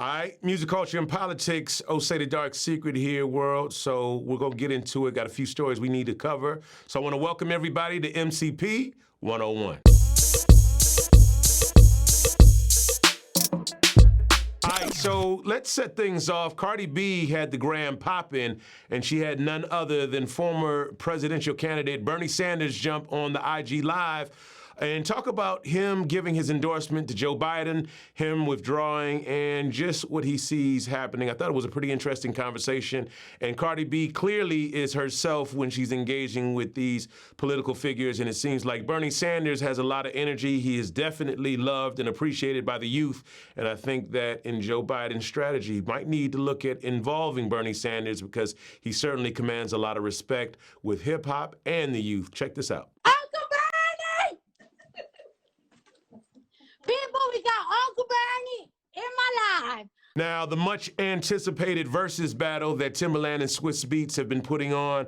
All right, music, culture, and politics. Oh, say the dark secret here, world. So we're going to get into it. Got a few stories we need to cover. So I want to welcome everybody to MCP 101. All right, so let's set things off. Cardi B had the gram poppin', and she had none other than former presidential candidate Bernie Sanders jump on the IG Live and talk about him giving his endorsement to Joe Biden, him withdrawing, and just what he sees happening. I thought it was a pretty interesting conversation. And Cardi B clearly is herself when she's engaging with these political figures, and it seems like Bernie Sanders has a lot of energy. He is definitely loved and appreciated by the youth, and I think that in Joe Biden's strategy, he might need to look at involving Bernie Sanders because he certainly commands a lot of respect with hip-hop and the youth. Check this out. People, we got Uncle Bernie in my life. Now, the much-anticipated Verzuz battle that Timberland and Swizz Beatz have been putting on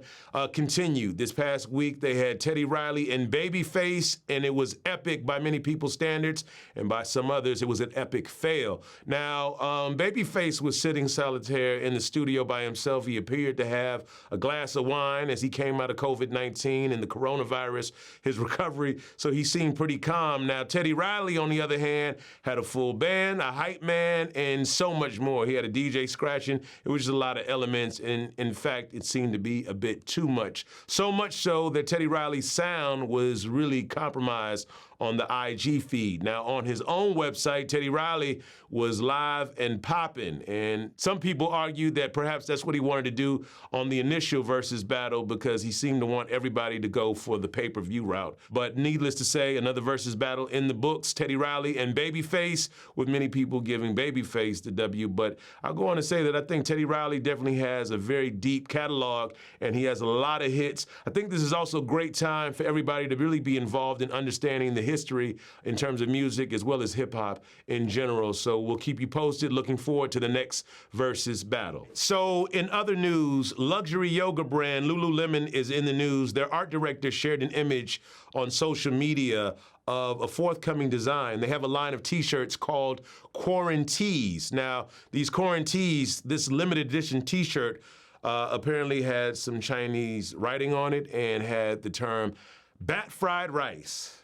continued. This past week, they had Teddy Riley and BabyFace, and it was epic by many people's standards, and by some others, it was an epic fail. Now, BabyFace was sitting solitaire in the studio by himself. He appeared to have a glass of wine as he came out of COVID-19 and the coronavirus, his recovery, so he seemed pretty calm. Now, Teddy Riley, on the other hand, had a full band, a hype man, and so much more. He had a DJ scratching. It was just a lot of elements, and in fact, it seemed to be a bit too much. So much so that Teddy Riley's sound was really compromised on the IG feed. Now, on his own website, Teddy Riley was live and popping, and some people argued that perhaps that's what he wanted to do on the initial Verzuz battle because he seemed to want everybody to go for the pay-per-view route. But needless to say, another Verzuz battle in the books, Teddy Riley and BabyFace, with many people giving BabyFace the W. But I'll go on to say that I think Teddy Riley definitely has a very deep catalog, and he has a lot of hits. I think this is also a great time for everybody to really be involved in understanding the history in terms of music as well as hip-hop in general. So we'll keep you posted. Looking forward to the next Verzuz battle. So in other news, luxury yoga brand Lululemon is in the news. Their art director shared an image on social media of a forthcoming design. They have a line of t-shirts called Quarantees. Now, these Quarantees, this limited edition t-shirt apparently had some Chinese writing on it and had the term bat fried rice.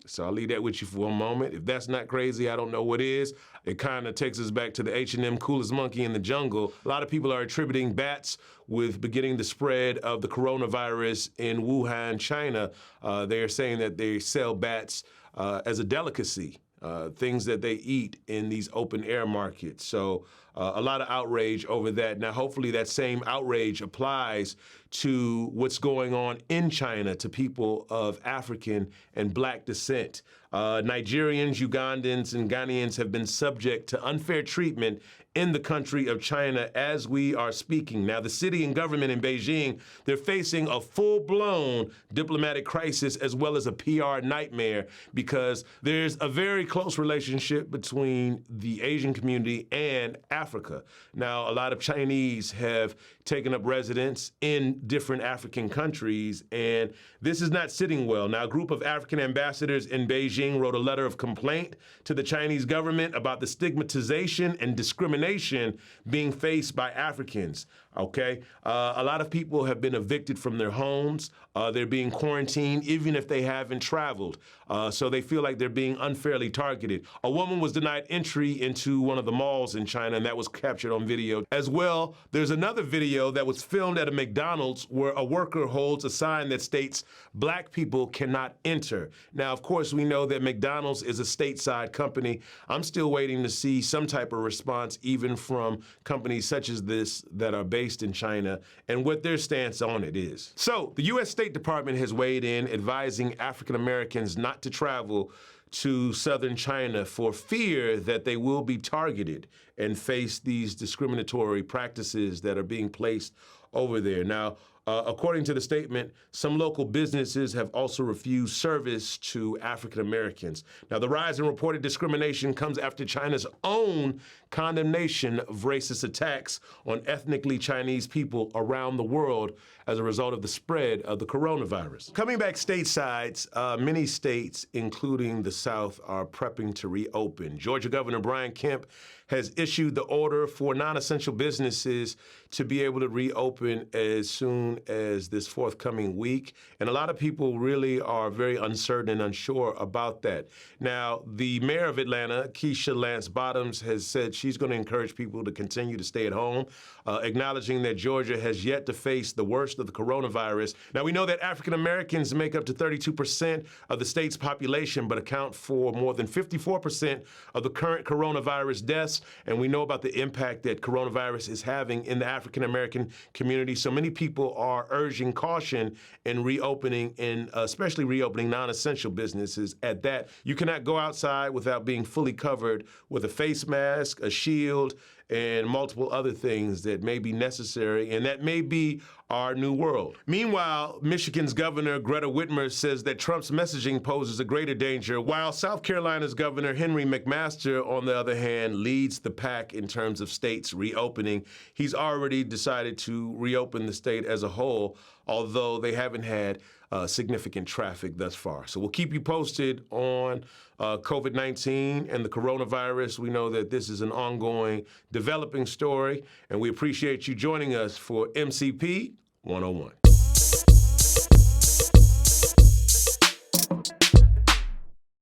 So I'll leave that with you for a moment. If that's not crazy, I don't know what is. It kind of takes us back to the H&M Coolest Monkey in the Jungle. A lot of people are attributing bats with beginning the spread of the coronavirus in Wuhan, China. They are saying that they sell bats as a delicacy, things that they eat in these open air markets. So a lot of outrage over that. Now, hopefully that same outrage applies to what's going on in China to people of African and Black descent. Nigerians, Ugandans, and Ghanaians have been subject to unfair treatment in the country of China as we are speaking. Now, the city and government in Beijing, they're facing a full-blown diplomatic crisis as well as a PR nightmare because there's a very close relationship between the Asian community and Africa. Now, a lot of Chinese have taken up residence in different African countries, and this is not sitting well. Now, a group of African ambassadors in Beijing wrote a letter of complaint to the Chinese government about the stigmatization and discrimination being faced by Africans, okay? A lot of people have been evicted from their homes. They're being quarantined even if they haven't traveled. So they feel like they're being unfairly targeted. A woman was denied entry into one of the malls in China, and that was captured on video. As well, there's another video that was filmed at a McDonald's where a worker holds a sign that states, "Black people cannot enter." Now, of course, we know that McDonald's is a stateside company. I'm still waiting to see some type of response even from companies such as this that are based in China and what their stance on it is. So the U.S. State Department has weighed in advising African Americans not to travel to southern China for fear that they will be targeted and face these discriminatory practices that are being placed over there. Now, according to the statement, some local businesses have also refused service to African Americans. Now, the rise in reported discrimination comes after China's own condemnation of racist attacks on ethnically Chinese people around the world as a result of the spread of the coronavirus. Coming back stateside, many states, including the South, are prepping to reopen. Georgia Governor Brian Kemp has issued the order for non-essential businesses to be able to reopen as soon as this forthcoming week. And a lot of people really are very uncertain and unsure about that. Now, the mayor of Atlanta, Keisha Lance Bottoms, has said she's going to encourage people to continue to stay at home, acknowledging that Georgia has yet to face the worst of the coronavirus. Now, we know that African Americans make up to 32% of the state's population, but account for more than 54% of the current coronavirus deaths. And we know about the impact that coronavirus is having in the African American community. So many people are urging caution in reopening, and especially reopening non-essential businesses. At that, you cannot go outside without being fully covered with a face mask, a shield, and multiple other things that may be necessary, and that may be our new world. Meanwhile, Michigan's Governor Greta Whitmer says that Trump's messaging poses a greater danger, while South Carolina's Governor Henry McMaster, on the other hand, leads the pack in terms of states reopening. He's already decided to reopen the state as a whole, although they haven't had significant traffic thus far. So we'll keep you posted on COVID-19 and the coronavirus. We know that this is an ongoing, developing story, and we appreciate you joining us for MCP 101.